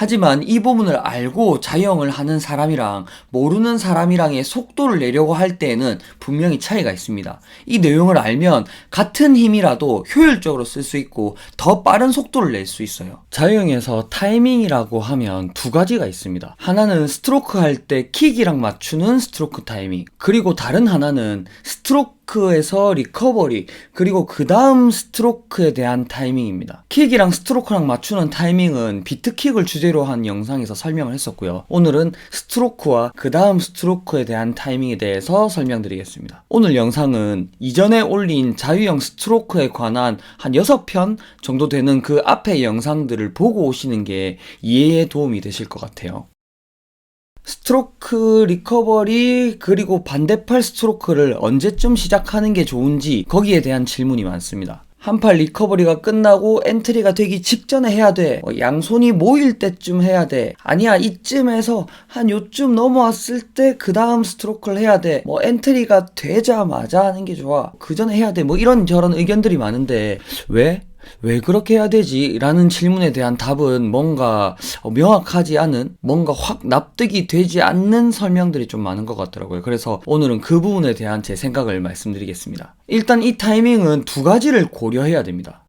하지만 이 부분을 알고 자유형을 하는 사람이랑 모르는 사람이랑의 속도를 내려고 할 때에는 분명히 차이가 있습니다. 이 내용을 알면 같은 힘이라도 효율적으로 쓸 수 있고 더 빠른 속도를 낼 수 있어요. 자유형에서 타이밍이라고 하면 두 가지가 있습니다. 하나는 스트로크 할 때 킥이랑 맞추는 스트로크 타이밍, 그리고 다른 하나는 스트로크에서 리커버리, 그리고 그 다음 스트로크에 대한 타이밍입니다. 킥이랑 스트로크랑 맞추는 타이밍은 비트킥을 주제로 한 영상에서 설명을 했었고요. 오늘은 스트로크와 그 다음 스트로크에 대한 타이밍에 대해서 설명드리겠습니다. 오늘 영상은 이전에 올린 자유형 스트로크에 관한 한 6편 정도 되는 그 앞의 영상들을 보고 오시는 게 이해에 도움이 되실 것 같아요. 스트로크 리커버리 그리고 반대팔 스트로크를 언제쯤 시작하는 게 좋은지 거기에 대한 질문이 많습니다. 한팔 리커버리가 끝나고 엔트리가 되기 직전에 해야 돼. 양손이 모일 때쯤 해야 돼. 아니야, 이쯤에서 한 요쯤 넘어왔을 때 그 다음 스트로크를 해야 돼. 엔트리가 되자마자 하는 게 좋아. 그 전에 해야 돼. 이런저런 의견들이 많은데 왜 그렇게 해야 되지? 라는 질문에 대한 답은 뭔가 명확하지 않은, 뭔가 확 납득이 되지 않는 설명들이 좀 많은 것 같더라고요. 그래서 오늘은 그 부분에 대한 제 생각을 말씀드리겠습니다. 일단 이 타이밍은 두 가지를 고려해야 됩니다.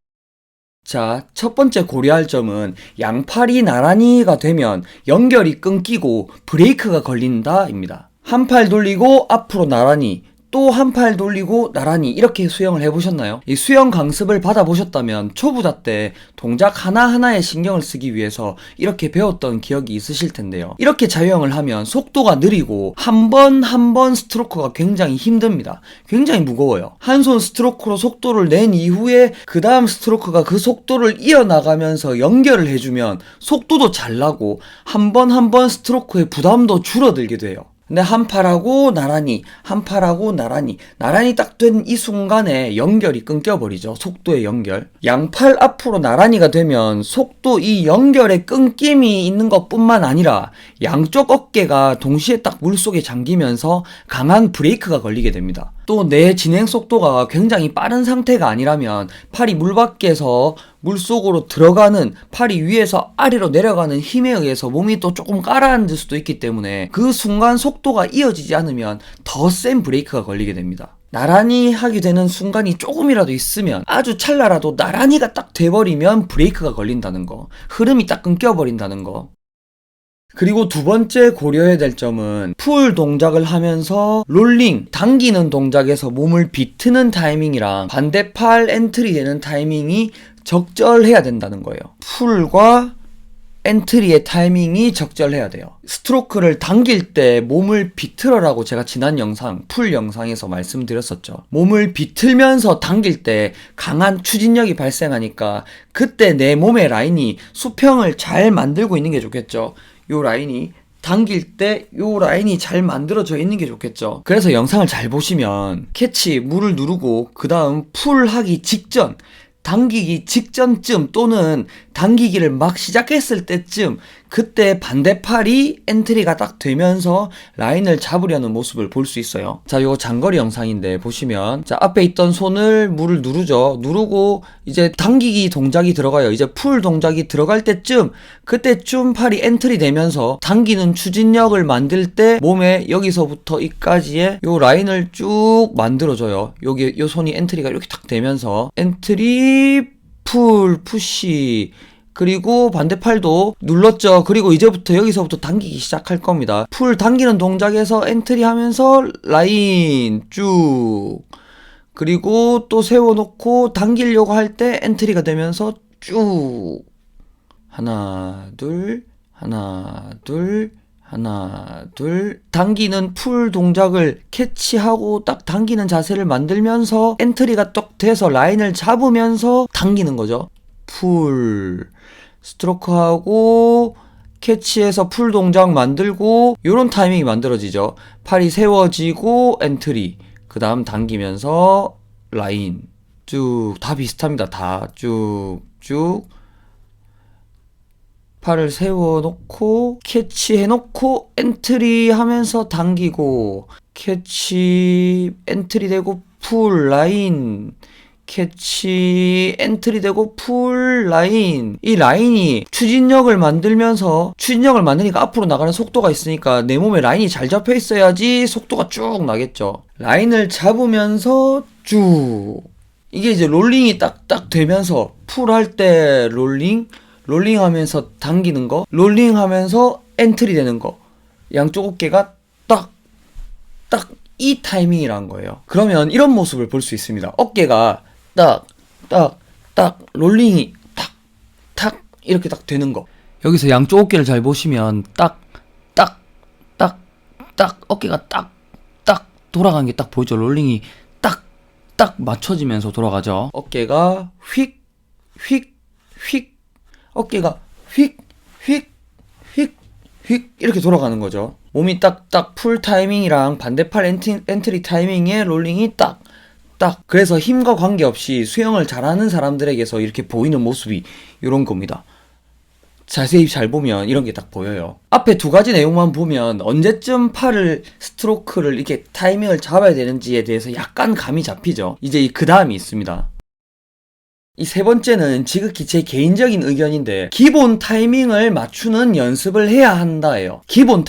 자, 첫 번째 고려할 점은 양팔이 나란히가 되면 연결이 끊기고 브레이크가 걸린다입니다. 한 팔 돌리고 앞으로 나란히, 또 한 팔 돌리고 나란히 이렇게 수영을 해보셨나요? 이 수영 강습을 받아보셨다면 초보자 때 동작 하나하나에 신경을 쓰기 위해서 이렇게 배웠던 기억이 있으실 텐데요. 이렇게 자유형을 하면 속도가 느리고 한 번 스트로크가 굉장히 힘듭니다. 굉장히 무거워요. 한 손 스트로크로 속도를 낸 이후에 그 다음 스트로크가 그 속도를 이어나가면서 연결을 해주면 속도도 잘 나고 한 번 스트로크의 부담도 줄어들게 돼요. 근데 한 팔하고 나란히 딱 된 이 순간에 연결이 끊겨버리죠. 속도의 연결. 양팔 앞으로 나란히가 되면 속도 이 연결의 끊김이 있는 것뿐만 아니라 양쪽 어깨가 동시에 딱 물속에 잠기면서 강한 브레이크가 걸리게 됩니다. 또 내 진행 속도가 굉장히 빠른 상태가 아니라면 팔이 물 밖에서 물속으로 들어가는, 팔이 위에서 아래로 내려가는 힘에 의해서 몸이 또 조금 가라앉을 수도 있기 때문에 그 순간 속도가 이어지지 않으면 더 센 브레이크가 걸리게 됩니다. 나란히 하게 되는 순간이 조금이라도 있으면, 아주 찰나라도 나란히가 딱 돼버리면 브레이크가 걸린다는 거, 흐름이 딱 끊겨버린다는 거. 그리고 두 번째 고려해야 될 점은 풀 동작을 하면서 롤링, 당기는 동작에서 몸을 비트는 타이밍이랑 반대팔 엔트리 되는 타이밍이 적절해야 된다는 거예요. 풀과 엔트리의 타이밍이 적절해야 돼요. 스트로크를 당길 때 몸을 비틀어라고 제가 지난 영상, 풀 영상에서 말씀드렸었죠. 몸을 비틀면서 당길 때 강한 추진력이 발생하니까 그때 내 몸의 라인이 수평을 잘 만들고 있는 게 좋겠죠. 요 라인이 당길 때 요 라인이 잘 만들어져 있는 게 좋겠죠. 그래서 영상을 잘 보시면 캐치, 물을 누르고 그 다음 풀 하기 직전, 당기기 직전쯤 또는 당기기를 막 시작했을 때쯤, 그때 반대팔이 엔트리가 딱 되면서 라인을 잡으려는 모습을 볼 수 있어요. 자, 요거 장거리 영상인데 보시면, 자, 앞에 있던 손을 물을 누르죠. 누르고 이제 당기기 동작이 들어가요. 이제 풀 동작이 들어갈 때쯤, 그때쯤 팔이 엔트리 되면서 당기는 추진력을 만들 때 몸에 여기서부터 이까지의 요 라인을 쭉 만들어줘요. 여기 요 손이 엔트리가 이렇게 탁 되면서 엔트리, 풀, 푸시, 그리고 반대팔도 눌렀죠. 그리고 이제부터 여기서부터 당기기 시작할 겁니다. 풀 당기는 동작에서 엔트리 하면서 라인 쭉, 그리고 또 세워놓고 당기려고 할 때 엔트리가 되면서 쭉, 하나 둘 당기는 풀 동작을 캐치하고 딱 당기는 자세를 만들면서 엔트리가 딱 돼서 라인을 잡으면서 당기는 거죠. 풀 스트로크하고 캐치해서 풀 동작 만들고 요런 타이밍이 만들어지죠. 팔이 세워지고 엔트리, 그 다음 당기면서 라인 쭉, 다 비슷합니다. 다 쭉쭉 팔을 세워놓고 캐치해놓고 엔트리 하면서 당기고, 캐치 엔트리 되고 풀 라인, 캐치, 엔트리 되고 풀 라인. 이 라인이 추진력을 만드니까 앞으로 나가는 속도가 있으니까 내 몸에 라인이 잘 잡혀 있어야지 속도가 쭉 나겠죠. 라인을 잡으면서 쭉. 이게 이제 롤링이 딱딱 되면서 풀 할 때 롤링 하면서 당기는 거, 롤링 하면서 엔트리 되는 거. 양쪽 어깨가 딱 이 타이밍이란 거예요. 그러면 이런 모습을 볼 수 있습니다. 어깨가 딱 롤링이 탁 이렇게 딱 되는 거. 여기서 양쪽 어깨를 잘 보시면 딱 어깨가 딱 돌아가는 게 딱 보이죠. 롤링이 딱 맞춰지면서 돌아가죠. 어깨가 휙 어깨가 휙 이렇게 돌아가는 거죠. 몸이 딱딱 풀 타이밍이랑 반대팔 엔트리 타이밍에 롤링이 딱. 그래서 힘과 관계없이 수영을 잘하는 사람들에게서 이렇게 보이는 모습이 이런 겁니다. 자세히 잘 보면 이런 게 딱 보여요. 앞에 두 가지 내용만 보면 언제쯤 스트로크를 이렇게 타이밍을 잡아야 되는지에 대해서 약간 감이 잡히죠. 이제 그 다음이 있습니다. 이 세 번째는 지극히 제 개인적인 의견인데, 기본 타이밍을 맞추는 연습을 해야 한다예요. 기본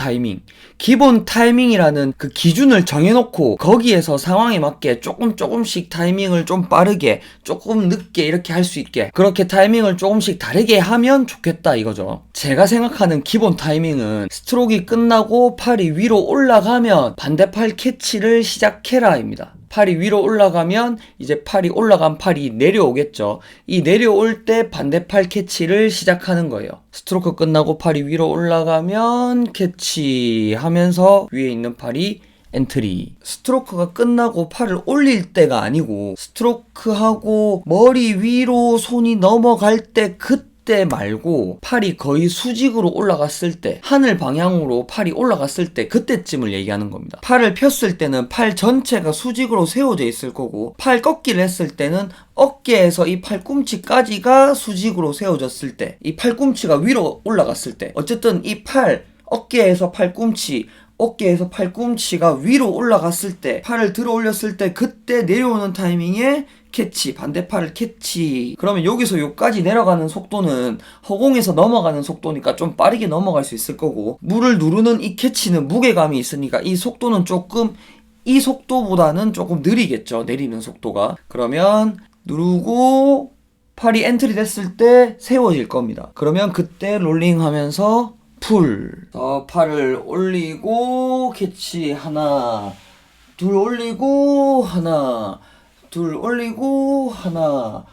타이밍이라는 그 기준을 정해놓고 거기에서 상황에 맞게 조금씩 타이밍을 좀 빠르게, 조금 늦게 이렇게 할 수 있게, 그렇게 타이밍을 조금씩 다르게 하면 좋겠다 이거죠. 제가 생각하는 기본 타이밍은 스트로크가 끝나고 팔이 위로 올라가면 반대팔 캐치를 시작해라입니다. 팔이 위로 올라가면 이제 올라간 팔이 내려오겠죠. 이 내려올 때 반대팔 캐치를 시작하는 거예요. 스트로크 끝나고 팔이 위로 올라가면 캐치 하면서 위에 있는 팔이 엔트리. 스트로크가 끝나고 팔을 올릴 때가 아니고 스트로크하고 머리 위로 손이 넘어갈 때 그때 말고 팔이 거의 수직으로 올라갔을 때, 하늘 방향으로 팔이 올라갔을 때 그때쯤을 얘기하는 겁니다. 팔을 폈을 때는 팔 전체가 수직으로 세워져 있을 거고, 팔 꺾기를 했을 때는 어깨에서 이 팔꿈치까지가 수직으로 세워졌을 때, 이 팔꿈치가 위로 올라갔을 때, 어쨌든 이 어깨에서 팔꿈치가 위로 올라갔을 때, 팔을 들어 올렸을 때 그때 내려오는 타이밍에 캐치, 반대팔을 캐치. 그러면 여기서 여기까지 내려가는 속도는 허공에서 넘어가는 속도니까 좀 빠르게 넘어갈 수 있을 거고, 물을 누르는 이 캐치는 무게감이 있으니까 이 속도는 이 속도보다는 조금 느리겠죠, 내리는 속도가. 그러면 누르고 팔이 엔트리 됐을 때 세워질 겁니다. 그러면 그때 롤링 하면서 팔을 올리고 캐치, 하나 둘 올리고 하나 둘 올리고 하나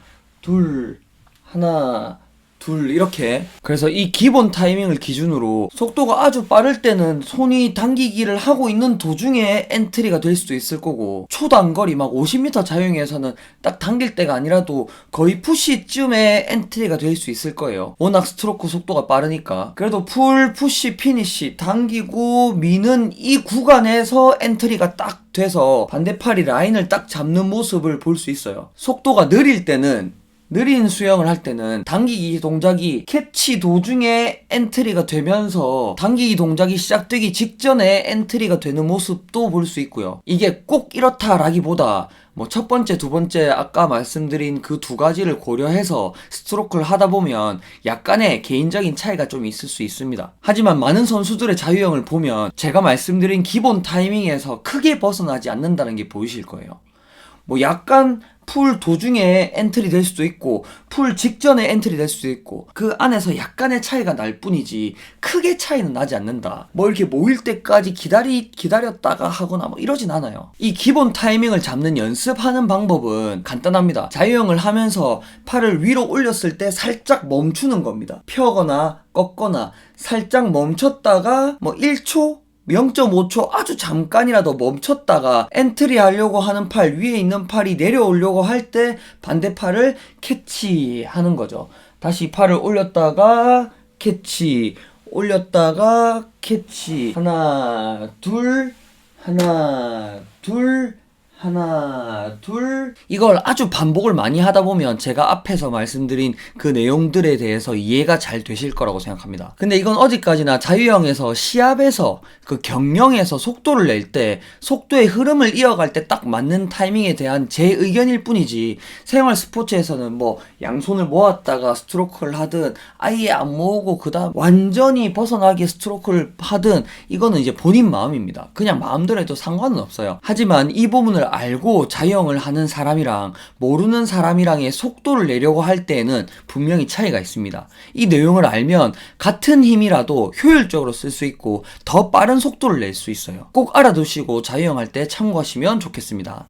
둘 이렇게. 그래서 이 기본 타이밍을 기준으로 속도가 아주 빠를 때는 손이 당기기를 하고 있는 도중에 엔트리가 될 수도 있을 거고, 초단거리 막 50m 자유형에서는 딱 당길 때가 아니라도 거의 푸시쯤에 엔트리가 될 수 있을 거예요. 워낙 스트로크 속도가 빠르니까. 그래도 풀, 푸시, 피니시 당기고 미는 이 구간에서 엔트리가 딱 돼서 반대팔이 라인을 딱 잡는 모습을 볼 수 있어요. 속도가 느린 수영을 할 때는 당기기 동작이 캐치 도중에 엔트리가 되면서 당기기 동작이 시작되기 직전에 엔트리가 되는 모습도 볼 수 있고요. 이게 꼭 이렇다라기보다 첫 번째, 두 번째 아까 말씀드린 그 두 가지를 고려해서 스트로크를 하다 보면 약간의 개인적인 차이가 좀 있을 수 있습니다. 하지만 많은 선수들의 자유형을 보면 제가 말씀드린 기본 타이밍에서 크게 벗어나지 않는다는 게 보이실 거예요. 약간 풀 도중에 엔트리 될 수도 있고 풀 직전에 엔트리 될 수도 있고, 그 안에서 약간의 차이가 날 뿐이지 크게 차이는 나지 않는다. 이렇게 모일 때까지 기다렸다가 하거나 이러진 않아요. 이 기본 타이밍을 잡는 연습하는 방법은 간단합니다. 자유형을 하면서 팔을 위로 올렸을 때 살짝 멈추는 겁니다. 펴거나 꺾거나 살짝 멈췄다가 1초 0.5초 아주 잠깐이라도 멈췄다가 엔트리 하려고 하는 팔, 위에 있는 팔이 내려오려고 할 때 반대팔을 캐치하는 거죠. 다시 팔을 올렸다가 캐치, 올렸다가 캐치, 하나 둘 하나, 둘. 이걸 아주 반복을 많이 하다 보면 제가 앞에서 말씀드린 그 내용들에 대해서 이해가 잘 되실 거라고 생각합니다. 근데 이건 어디까지나 자유형에서 시합에서 그 경영에서 속도를 낼 때 속도의 흐름을 이어갈 때 딱 맞는 타이밍에 대한 제 의견일 뿐이지, 생활 스포츠에서는 뭐 양손을 모았다가 스트로크를 하든 아예 안 모으고 그다음 완전히 벗어나게 스트로크를 하든 이거는 이제 본인 마음입니다. 그냥 마음대로 해도 상관은 없어요. 하지만 이 부분을 알고 자유형을 하는 사람이랑 모르는 사람이랑의 속도를 내려고 할 때에는 분명히 차이가 있습니다. 이 내용을 알면 같은 힘이라도 효율적으로 쓸 수 있고 더 빠른 속도를 낼 수 있어요. 꼭 알아두시고 자유형 할 때 참고하시면 좋겠습니다.